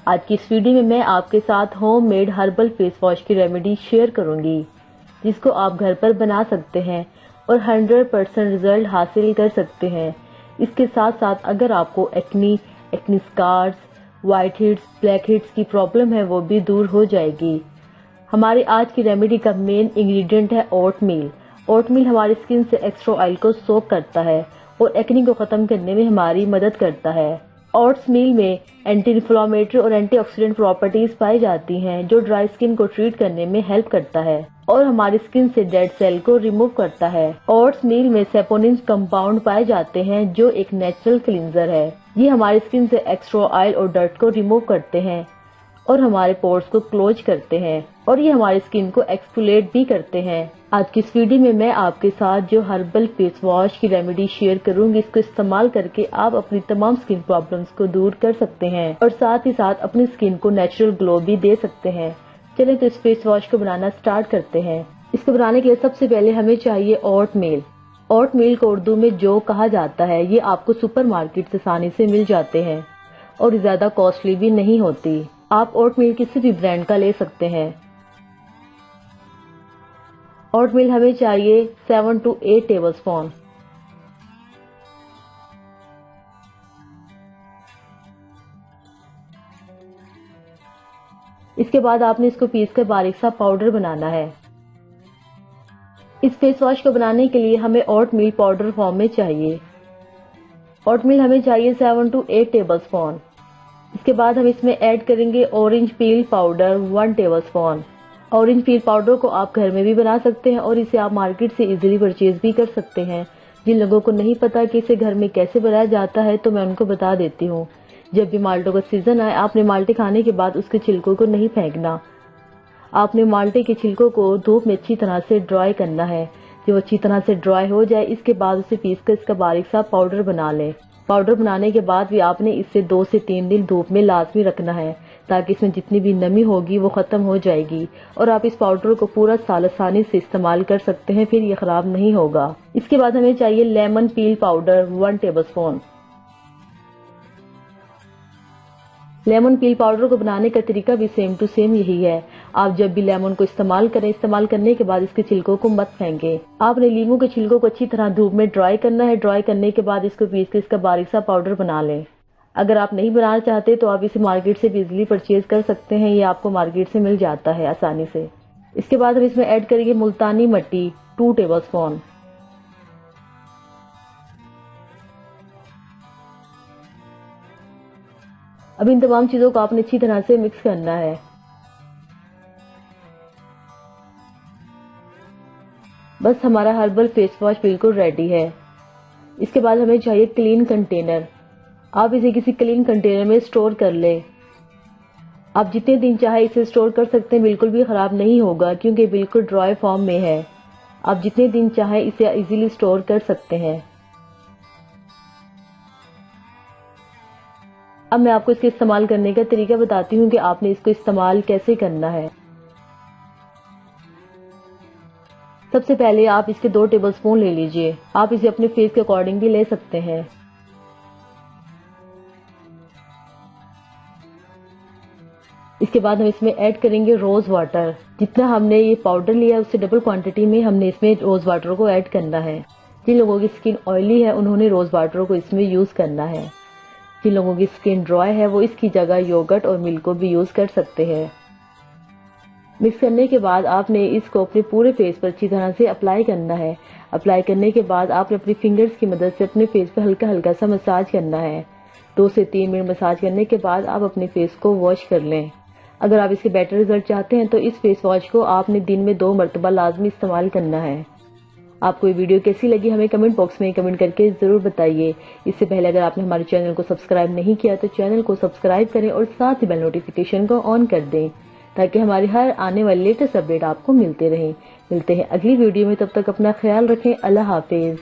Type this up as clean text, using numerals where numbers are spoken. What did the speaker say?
आज की इस वीडियो में मैं आपके साथ होममेड हर्बल फेस वॉश की रेमेडी शेयर करूंगी, जिसको आप घर पर बना सकते हैं और 100% रिजल्ट हासिल कर सकते हैं। इसके साथ साथ अगर आपको acne scars, white heads, black heads की प्रॉब्लम है वो भी दूर हो जाएगी। हमारी आज की रेमेडी का मेन इंग्रेडिएंट है ओटमील। ओटमील हमारी स्किन से एक्स्ट्रा ऑयल को सोक करता है और एक्नी को खत्म करने में हमारी मदद करता है। ओट्स मील में एंटी इन्फ्लेमेटरी और एंटीऑक्सीडेंट प्रॉपर्टीज पाई जाती हैं, जो ड्राई स्किन को ट्रीट करने में हेल्प करता है और हमारी स्किन से डेड सेल को रिमूव करता है। ओट्स मील में सेपोनिन कंपाउंड पाए जाते हैं, जो एक नेचुरल क्लींजर है। ये हमारी स्किन से एक्स्ट्रा ऑयल और डर्ट को रिमूव करते हैं और हमारे पोर्स को क्लोज करते हैं और ये हमारी स्किन को एक्सफोलिएट भी करते हैं। आज की इस वीडियो में मैं आपके साथ जो हर्बल फेस वॉश की रेमेडी शेयर करूंगी, इसको इस्तेमाल करके आप अपनी तमाम स्किन प्रॉब्लम्स को दूर कर सकते हैं और साथ ही साथ अपनी स्किन को नेचुरल ग्लो भी दे सकते हैं। चलें तो इस फेस वॉश को बनाना स्टार्ट करते हैं। इसको बनाने के लिए सबसे पहले हमें चाहिए ओटमील। ओटमील को उर्दू में जौ कहा जाता है। ये आपको सुपरमार्केट से आसानी से मिल जाते हैं और ज्यादा कॉस्टली भी नहीं होती। आप ओटमील किसी भी ब्रांड का ले सकते हैं। ओटमील हमें चाहिए 7 to 8 टेबलस्पून। इसके बाद आपने इसको पीस कर बारीक सा पाउडर बनाना है। इस फेस वॉश को बनाने के लिए हमें ओटमील पाउडर फॉर्म में चाहिए। ओटमील हमें चाहिए 7 to 8 टेबलस्पून। इसके बाद हम इसमें ऐड करेंगे orange peel powder 1 tablespoon. Orange peel powder को आप घर में भी बना सकते हैं और इसे आप मार्केट से इजीली परचेज भी कर सकते हैं। जिन लोगों को नहीं पता कि इसे घर में कैसे बनाया जाता है तो मैं उनको बता देती हूँ। जब भी माल्टों का सीजन आए, आपने माल्टे खाने के बाद उसके छिलकों को नहीं फेंकना। आपने माल्टे के छिलकों को धूप में अच्छी तरह से ड्राई करना है। जब अच्छी तरह से ड्राई हो जाए, इसके बाद उसे पीस कर इसका बारीक सा पाउडर बना लें। पाउडर बनाने के बाद भी आपने इसे 2 से 3 दिन धूप में लाजमी रखना है, ताकि इसमें जितनी भी नमी होगी वो खत्म हो जाएगी और आप इस पाउडर को पूरा साल आसानी से इस्तेमाल कर सकते हैं, फिर ये खराब नहीं होगा। इसके बाद हमें चाहिए लेमन पील पाउडर 1 टेबलस्पून। लेमन पील पाउडर को बनाने का तरीका भी सेम टू सेम यही है। आप जब भी लेमन को इस्तेमाल करें, इस्तेमाल करने के बाद इसके छिलकों को मत फेंकें। आपने लीमू के छिलकों को अच्छी तरह धूप में ड्राई करना है। ड्राई करने के बाद इसको पीस कर इसका बारीक सा पाउडर बना लें। अगर आप नहीं बनाना चाहते तो आप इसे मार्केट से भी इजीली परचेज कर सकते हैं। ये आपको मार्केट से मिल जाता है आसानी से। इसके बाद हम इसमें ऐड करेंगे मुल्तानी मट्टी 2 टेबलस्पून। अब इन तमाम चीजों को आपने अच्छी तरह से मिक्स करना है। बस हमारा हर्बल फेस वॉश बिल्कुल रेडी है। इसके बाद हमें चाहिए क्लीन कंटेनर। आप इसे किसी क्लीन कंटेनर में स्टोर कर लें। आप जितने दिन चाहे इसे स्टोर कर सकते हैं, बिल्कुल भी खराब नहीं होगा क्योंकि बिल्कुल ड्राई फॉर्म में है। आप जितने दिन चाहे इसे इजीली स्टोर कर सकते हैं। अब मैं आपको इसके इस्तेमाल करने का तरीका बताती हूँ कि आपने इसको इस्तेमाल कैसे करना है। सबसे पहले आप इसके 2 टेबलस्पून ले लीजिए। आप इसे अपने फेस के अकॉर्डिंग भी ले सकते हैं। इसके बाद हम इसमें ऐड करेंगे रोज वाटर। जितना हमने ये पाउडर लिया उससे डबल क्वांटिटी में हमने इसमें रोज वाटर को ऐड करना है। जिन लोगों की स्किन ऑयली है उन्होंने रोज वाटर को इसमें यूज करना है। जिन लोगों की स्किन ड्राई है वो इसकी जगह योगर्ट और मिल्क को भी यूज कर सकते हैं। मिक्स करने के बाद आपने इसको अपने पूरे फेस पर अच्छी तरह से अप्लाई करना है। अप्लाई करने के बाद आपने अपनी फिंगर्स की मदद से अपने फेस पर हल्का हल्का सा मसाज करना है। 2 से 3 मिनट मसाज करने के बाद आप अपने फेस को वॉश कर लें। अगर आप इसके बेटर रिजल्ट चाहते हैं तो इस फेस वॉश को आपने दिन में 2 मरतबा लाजमी इस्तेमाल करना है। आपको ये वीडियो कैसी लगी हमें कमेंट बॉक्स में कमेंट करके जरूर बताइए। इससे पहले अगर आपने हमारे चैनल को सब्सक्राइब नहीं किया तो चैनल को सब्सक्राइब करें और साथ ही बेल नोटिफिकेशन को ऑन कर दें, ताकि हमारी हर आने वाली लेटेस्ट अपडेट आपको मिलते रहें। मिलते हैं अगली वीडियो में, तब तक अपना ख्याल रखें। अल्लाह हाफिज।